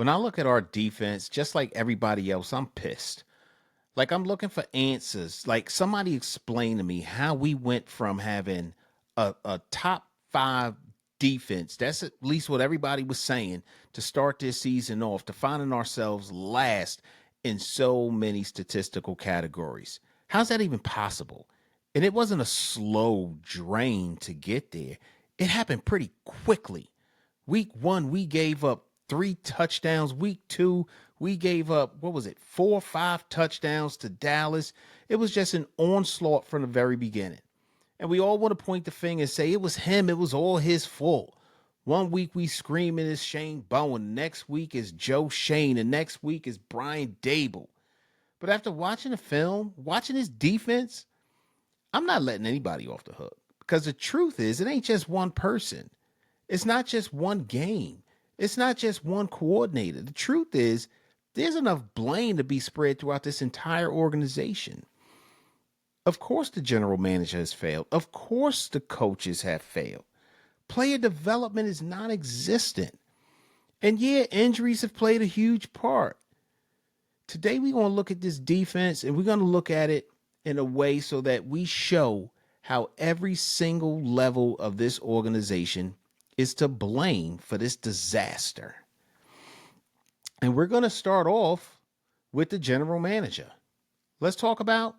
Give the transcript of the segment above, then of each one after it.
When I look at our defense, just like everybody else, I'm pissed. Like I'm looking for answers. Like somebody explain to me how we went from having a top five defense. That's at least what everybody was saying to start this season off, to finding ourselves last in so many statistical categories. How's that even possible? And it wasn't a slow drain to get there. It happened pretty quickly. Week one, we gave up 3 touchdowns. Week two, we gave up, what was it, 4 or 5 touchdowns to Dallas. It was just an onslaught from the very beginning. And we all want to point the finger and say it was him, it was all his fault. One week we screaming is Shane Bowen. Next week is Joe Shane. And next week is Brian Dable. But after watching the film, watching his defense, I'm not letting anybody off the hook. Because the truth is, it ain't just one person. It's not just one game. It's not just one coordinator. The truth is, there's enough blame to be spread throughout this entire organization. Of course, the general manager has failed. Of course, the coaches have failed. Player development is non existent. And yeah, injuries have played a huge part. Today, we're going to look at this defense and we're going to look at it in a way so that we show how every single level of this organization is to blame for this disaster. And we're going to start off with the general manager. Let's talk about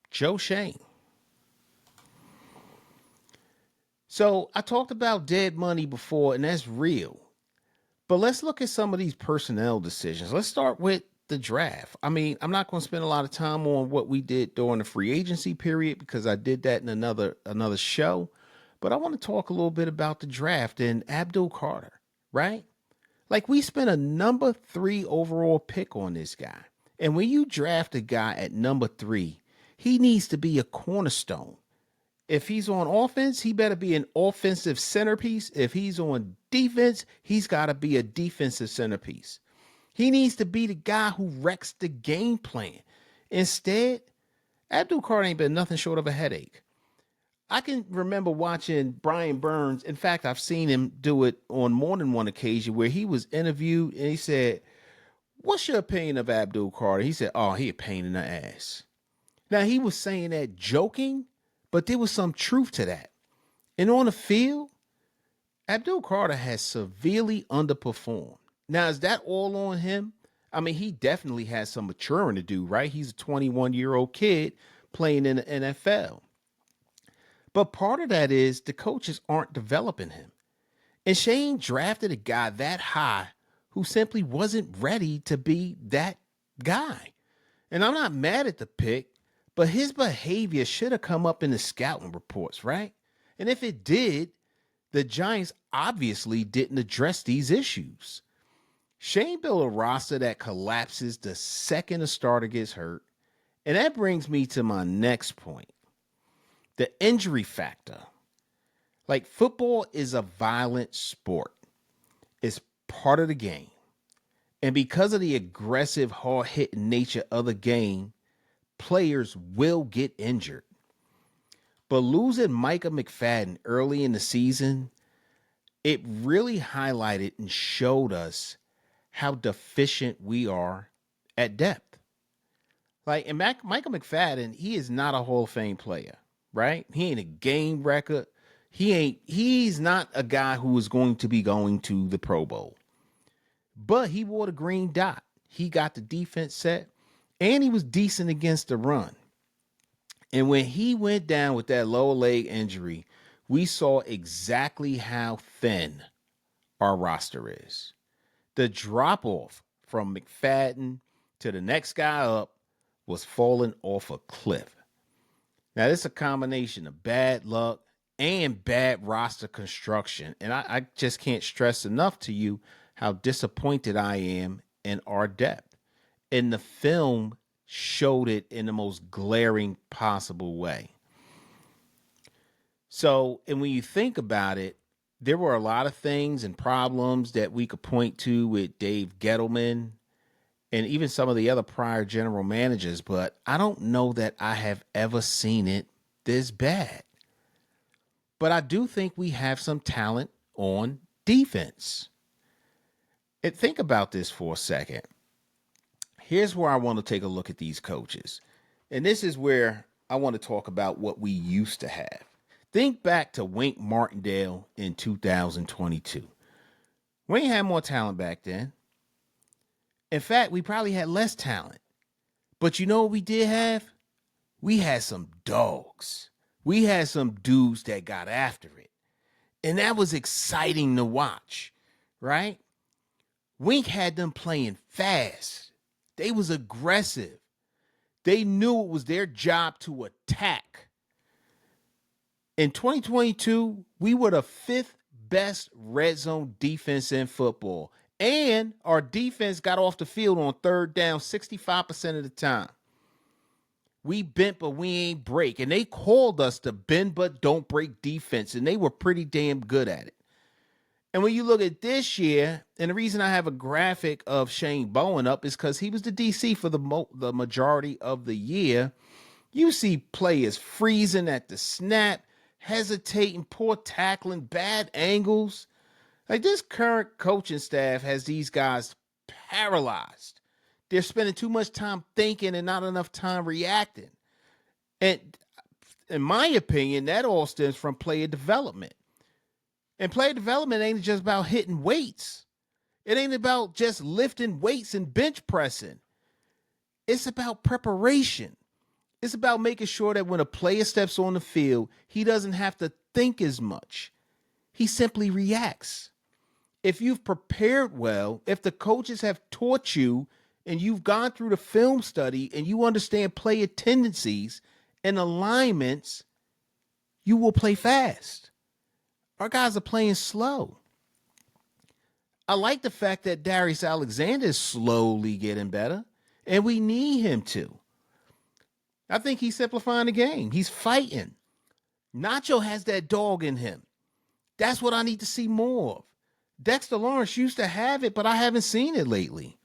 Joe Shane. So I talked about dead money before, and that's real. But let's look at some of these personnel decisions. Let's start with the draft. I mean, I'm not going to spend a lot of time on what we did during the free agency period because I did that in another show. But I want to talk a little bit about the draft and Abdul Carter, right? Like we spent a number 3 overall pick on this guy. And when you draft a guy at number 3, he needs to be a cornerstone. If he's on offense, he better be an offensive centerpiece. If he's on defense, he's got to be a defensive centerpiece. He needs to be the guy who wrecks the game plan. Instead, Abdul Carter ain't been nothing short of a headache. I can remember watching Brian Burns. In fact, I've seen him do it on more than one occasion where he was interviewed and he said, "What's your opinion of Abdul Carter?" He said, "Oh, he a pain in the ass." Now, he was saying that joking, but there was some truth to that. And on the field, Abdul Carter has severely underperformed. Now, is that all on him? I mean, he definitely has some maturing to do, right? He's a 21-year-old kid playing in the NFL. But part of that is the coaches aren't developing him. And Shane drafted a guy that high who simply wasn't ready to be that guy. And I'm not mad at the pick, but his behavior should have come up in the scouting reports, right? And if it did, the Giants obviously didn't address these issues. Shane built a roster that collapses the second a starter gets hurt. And that brings me to my next point. The injury factor. Like football is a violent sport. It's part of the game. And because of the aggressive, hard-hitting nature of the game, players will get injured. But losing Micah McFadden early in the season, it really highlighted and showed us how deficient we are at depth. Like, and Micah McFadden, he is not a Hall of Fame player, right? He ain't a game record. He's not a guy who is going to be going to the Pro Bowl. But he wore the green dot. He got the defense set, and he was decent against the run. And when he went down with that lower leg injury, we saw exactly how thin our roster is. The drop off from McFadden to the next guy up was falling off a cliff. Now, this is a combination of bad luck and bad roster construction. And I just can't stress enough to you how disappointed I am in our depth. And the film showed it in the most glaring possible way. So, and when you think about it, there were a lot of things and problems that we could point to with Dave Gettleman and even some of the other prior general managers, but I don't know that I have ever seen it this bad. But I do think we have some talent on defense. And think about this for a second. Here's where I want to take a look at these coaches. And this is where I want to talk about what we used to have. Think back to Wink Martindale in 2022. We ain't had more talent back then. In fact, we probably had less talent. But you know what we did have? We had some dogs. We had some dudes that got after it. And that was exciting to watch, right? Wink had them playing fast. They was aggressive. They knew it was their job to attack. In 2022, we were the fifth best red zone defense in football. And our defense got off the field on third down 65% of the time. We bent, but we ain't break. And they called us the bend, but don't break defense. And they were pretty damn good at it. And when you look at this year, and the reason I have a graphic of Shane Bowen up is because he was the DC for the majority of the year. You see players freezing at the snap, hesitating, poor tackling, bad angles. Like, this current coaching staff has these guys paralyzed. They're spending too much time thinking and not enough time reacting. And in my opinion, that all stems from player development. And player development ain't just about hitting weights. It ain't about just lifting weights and bench pressing. It's about preparation. It's about making sure that when a player steps on the field, he doesn't have to think as much. He simply reacts. If you've prepared well, if the coaches have taught you and you've gone through the film study and you understand player tendencies and alignments, you will play fast. Our guys are playing slow. I like the fact that Darius Alexander is slowly getting better, and we need him to. I think he's simplifying the game. He's fighting. Nacho has that dog in him. That's what I need to see more of. Dexter Lawrence used to have it, but I haven't seen it lately.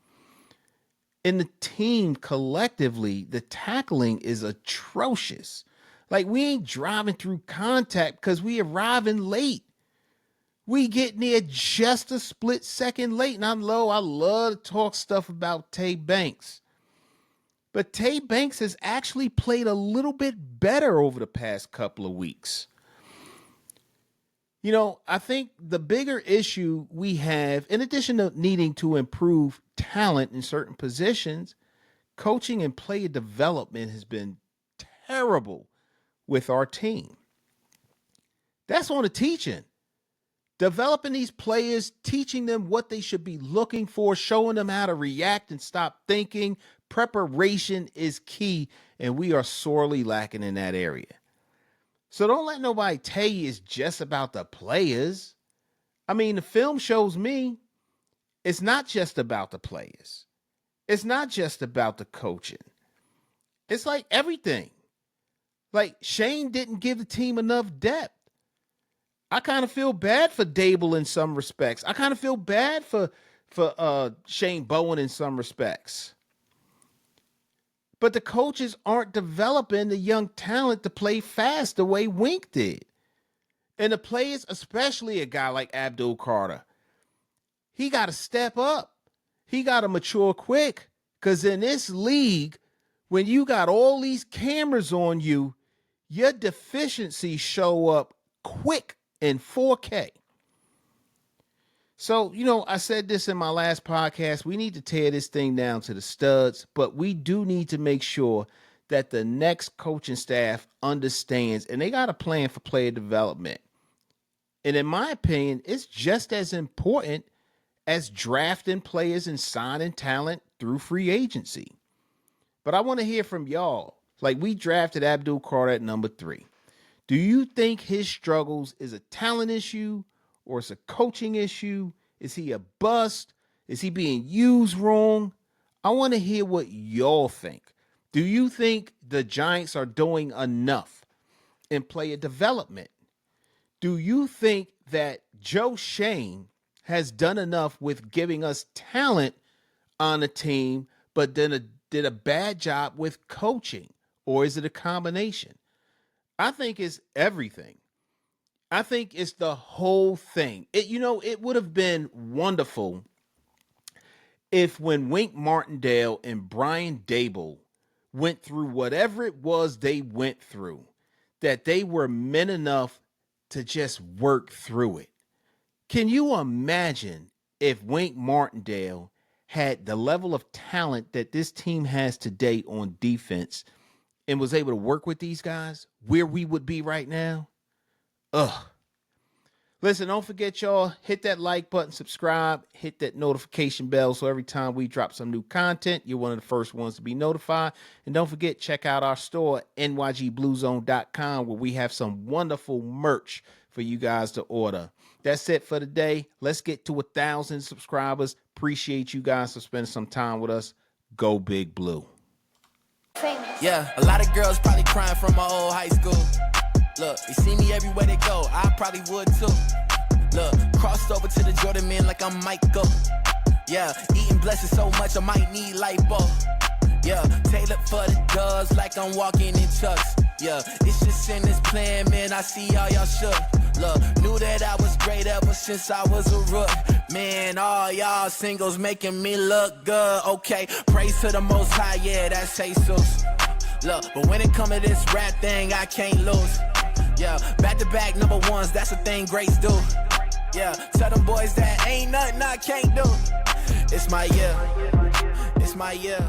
In the team collectively, the tackling is atrocious. Like, we ain't driving through contact because we arriving late. We getting there just a split second late. And I love to talk stuff about Tay Banks. But Tay Banks has actually played a little bit better over the past couple of weeks. You know, I think the bigger issue we have, in addition to needing to improve talent in certain positions, coaching and player development has been terrible with our team. That's on the teaching. Developing these players, teaching them what they should be looking for, showing them how to react and stop thinking. Preparation is key, and we are sorely lacking in that area. So don't let nobody tell you it's just about the players. I mean, the film shows me it's not just about the players. It's not just about the coaching. It's like everything. Like, Shane didn't give the team enough depth. I kind of feel bad for Dable in some respects. I kind of feel bad for Shane Bowen in some respects. But the coaches aren't developing the young talent to play fast the way Wink did. And the players, especially a guy like Abdul Carter, he got to step up. He got to mature quick. Because in this league, when you got all these cameras on you, your deficiencies show up quick in 4K. So, you know, I said this in my last podcast. We need to tear this thing down to the studs, but we do need to make sure that the next coaching staff understands and they got a plan for player development. And in my opinion, it's just as important as drafting players and signing talent through free agency. But I want to hear from y'all. Like, we drafted Abdul Carter at number 3. Do you think his struggles is a talent issue or it's a coaching issue? Is he a bust? Is he being used wrong? I want to hear what y'all think. Do you think the Giants are doing enough in player development? Do you think that Joe Shane has done enough with giving us talent on the team, but then did a bad job with coaching? Or is it a combination? I think it's everything. I think it's the whole thing. It would have been wonderful If when Wink Martindale and Brian Dable went through whatever it was they went through, that they were men enough to just work through it. Can you imagine if Wink Martindale had the level of talent that this team has today on defense and was able to work with these guys, where we would be right now? Ugh. Listen, don't forget, y'all, hit that like button, subscribe, hit that notification bell so every time we drop some new content, you're one of the first ones to be notified. And don't forget, check out our store, nygbluezone.com, where we have some wonderful merch for you guys to order. That's it for today. Let's get to 1,000 subscribers. Appreciate you guys for spending some time with us. Go Big Blue. Yeah, a lot of girls probably crying from my old high school. Look, they see me everywhere they go, I probably would too. Look, crossed over to the Jordan man like I'm Michael. Yeah, eating blessings so much I might need lipo. Yeah, tailored for the doves like I'm walking in chucks. Yeah, it's just in this plan, man, I see all y'all shook. Look, knew that I was great ever since I was a rook. Man, all y'all singles making me look good. Okay, praise to the Most High, yeah, that's Jesus. Look, but when it come to this rap thing, I can't lose. Yeah, back-to-back number ones, that's a thing greats do. Yeah, tell them boys that ain't nothing I can't do. It's my year. It's my year.